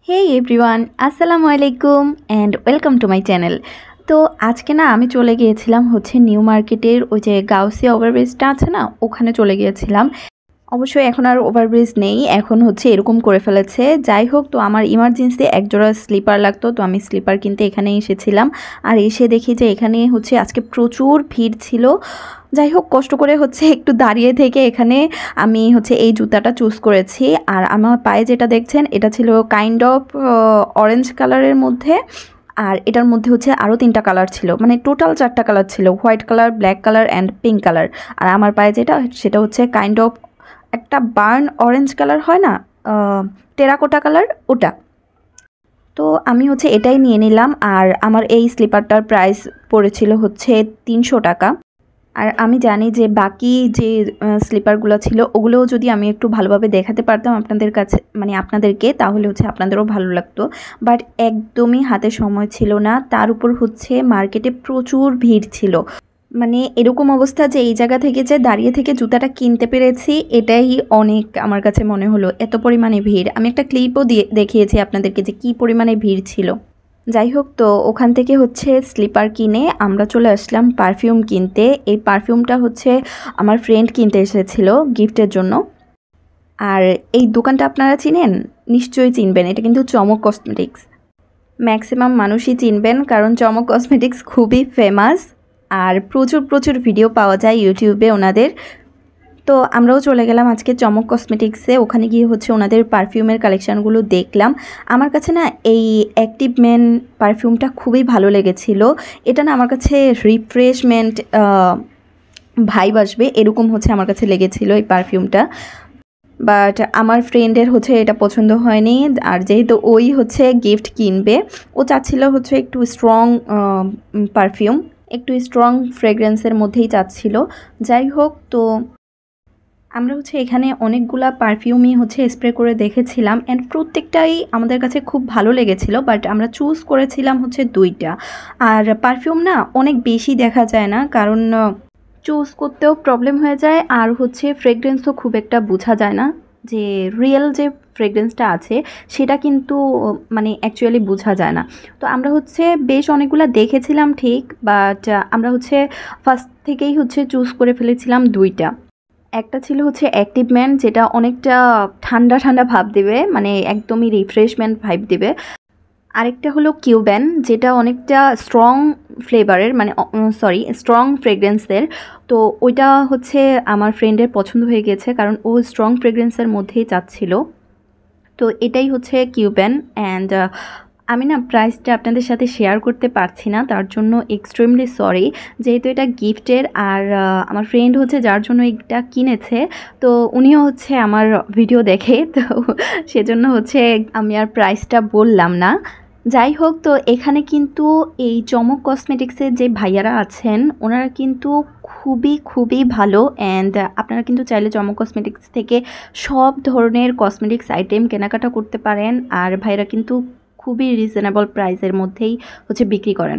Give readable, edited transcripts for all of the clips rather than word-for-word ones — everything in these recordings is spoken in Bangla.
Hey everyone, আসসালামু আলাইকুম and welcome to my channel. তো আজকে না আমি চলে গিয়েছিলাম নিউ মার্কেটের ওই যে গাউসিয়া ওভারব্রিজটা আছে না, ওখানে চলে গিয়েছিলাম। অবশ্যই এখন আর ওভারব্রিজ নেই, এখন এরকম করে ফেলেছে। যাই হোক, তো আমার ইমার্জেন্সি একজোড়া স্লিপার লাগতো, তো আমি স্লিপার কিনতে এখানে এসেছিলাম। আর এসে দেখি যে এখানে আজকে প্রচুর ভিড় ছিল। যাই হোক, কষ্ট করে একটু দাঁড়িয়ে থেকে এখানে আমি এই জুতাটা চুজ করেছি। আর আমার পায়ে যেটা দেখছেন, এটা ছিল কাইন্ড অফ অরেঞ্জ কালারের মধ্যে। আর এটার মধ্যে আরও 3টা কালার ছিল, মানে টোটাল 4টা কালার ছিল, white colour, black colour and pink colour. আর আমার পায়ে যেটা, সেটা কাইন্ড অফ একটা বার্ন অরেঞ্জ কালার হয় না, টেরাকোটা কালার, ওটা। তো আমি এটাই নিয়ে নিলাম। আর আমার এই স্লিপারটার প্রাইস পড়েছিল 300 টাকা। আর আমি জানি যে বাকি যে স্লিপারগুলো ছিল, ওগুলোও যদি আমি একটু ভালোভাবে দেখাতে পারতাম আপনাদের কাছে, মানে আপনাদেরকে, তাহলে আপনাদেরও ভালো লাগতো। বাট একদমই হাতে সময় ছিল না, তার উপর মার্কেটে প্রচুর ভিড় ছিল। মানে এরকম অবস্থা যে এই জায়গা থেকে যে দাঁড়িয়ে থেকে জুতাটা কিনতে পেরেছি, এটাই অনেক আমার কাছে মনে হলো। এত পরিমাণে ভিড়, আমি একটা ক্লিপও দেখিয়েছি আপনাদেরকে যে কী পরিমাণে ভিড় ছিল। যাই হোক, তো ওখান থেকে স্লিপার কিনে আমরা চলে আসলাম পারফিউম কিনতে। এই পারফিউমটা আমার ফ্রেন্ড কিনতে এসেছিল গিফটের জন্য। আর এই দোকানটা আপনারা চিনেন, নিশ্চয়ই চিনবেন, এটা কিন্তু চমক কসমেটিক্স। ম্যাক্সিমাম মানুষই চিনবেন, কারণ চমক কসমেটিক্স খুবই ফেমাস। আর প্রচুর প্রচুর ভিডিও পাওয়া যায় ইউটিউবে ওনাদের। তো আমরাও চলে গেলাম আজকে চমক কসমেটিক্সে। ওখানে গিয়ে ওনাদের পারফিউমের কালেকশানগুলো দেখলাম। আমার কাছে না এই অ্যাক্টিভ মেন পারফিউমটা খুবই ভালো লেগেছিল। এটা না আমার কাছে রিফ্রেশমেন্ট ভাইব আসবে, এরকম আমার কাছে লেগেছিল এই পারফিউমটা। বাট আমার ফ্রেন্ডের এটা পছন্দ হয়নি। আর যেহেতু ওই গিফট কিনবে, ও চাচ্ছিল একটু স্ট্রং পারফিউম, একটু স্ট্রং ফ্রেগরেন্সের মধ্যেই চাচ্ছিল। যাই হোক, তো আমরা এখানে অনেকগুলা পারফিউমই স্প্রে করে দেখেছিলাম, অ্যান্ড প্রত্যেকটাই আমাদের কাছে খুব ভালো লেগেছিল। বাট আমরা চুজ করেছিলাম 2টা। আর পারফিউম না অনেক বেশি দেখা যায় না, কারণ চুজ করতেও প্রবলেম হয়ে যায়। আর ফ্রেগরেন্সও খুব একটা বোঝা যায় না যে রিয়েল যে ফ্রেগরেন্সটা আছে সেটা কিন্তু মানে অ্যাকচুয়ালি বোঝা যায় না। তো আমরা বেশ অনেকগুলো দেখেছিলাম ঠিক, বাট আমরা ফার্স্ট থেকেই চুজ করে ফেলেছিলাম 2টা। একটা ছিল অ্যাক্টিভ ম্যান, যেটা অনেকটা ঠান্ডা ঠান্ডা ভাব দেবে, মানে একদমই রিফ্রেশমেন্ট ভাইব দেবে। আরেকটা হলো কিউবেন, যেটা অনেকটা স্ট্রং ফ্লেভারের, মানে স্ট্রং ফ্রেগরেন্সের। তো ওইটা আমার ফ্রেন্ডের পছন্দ হয়ে গেছে, কারণ ও স্ট্রং ফ্রেগরেন্সের মধ্যেই চাচ্ছিল। তো এটাই কিউবেন। অ্যান্ড আমি না প্রাইসটা আপনাদের সাথে শেয়ার করতে পারছি না, তার জন্য এক্সট্রিমলি সরি, যেহেতু এটা গিফটের। আর আমার ফ্রেন্ড যার জন্য এটা কিনেছে, তো উনিও আমার ভিডিও দেখে, তো সেজন্য আমি আর প্রাইসটা বললাম না। যাই হোক, তো এখানে কিন্তু এই চমক কসমেটিক্সের যে ভাইয়ারা আছেন, ওনারা কিন্তু খুবই খুবই ভালো। অ্যান্ড আপনারা কিন্তু চাইলে চমক কসমেটিক্স থেকে সব ধরনের কসমেটিক্স আইটেম কেনাকাটা করতে পারেন। আর ভাইরা কিন্তু খুবই রিজনেবল প্রাইসের মধ্যেই বিক্রি করেন।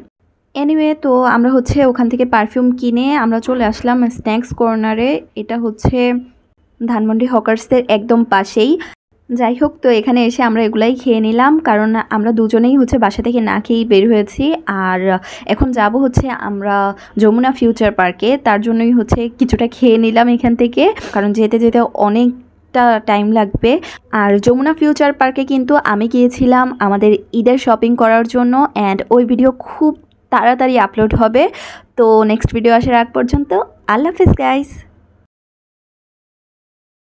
এনিওয়ে, তো আমরা ওখান থেকে পারফিউম কিনে আমরা চলে আসলাম স্ন্যাক্স কর্নারে। এটা ধানমন্ডি হকার্সের একদম পাশেই। যাই হোক, তো এখানে এসে আমরা এগুলাই খেয়ে নিলাম, কারণ আমরা দুজনেই বাসা থেকে না খেয়েই বের হয়েছি। আর এখন যাব আমরা যমুনা ফিউচার পার্কে, তার জন্যই কিছুটা খেয়ে নিলাম এখান থেকে, কারণ যেতে যেতে অনেকটা টাইম লাগবে। আর যমুনা ফিউচার পার্কে কিন্তু আমি গিয়েছিলাম আমাদের ঈদের শপিং করার জন্য, অ্যান্ড ওই ভিডিও খুব তাড়াতাড়ি আপলোড হবে। তো নেক্সট ভিডিও আসার আগ পর্যন্ত আল্লাহ হাফেজ গাইস।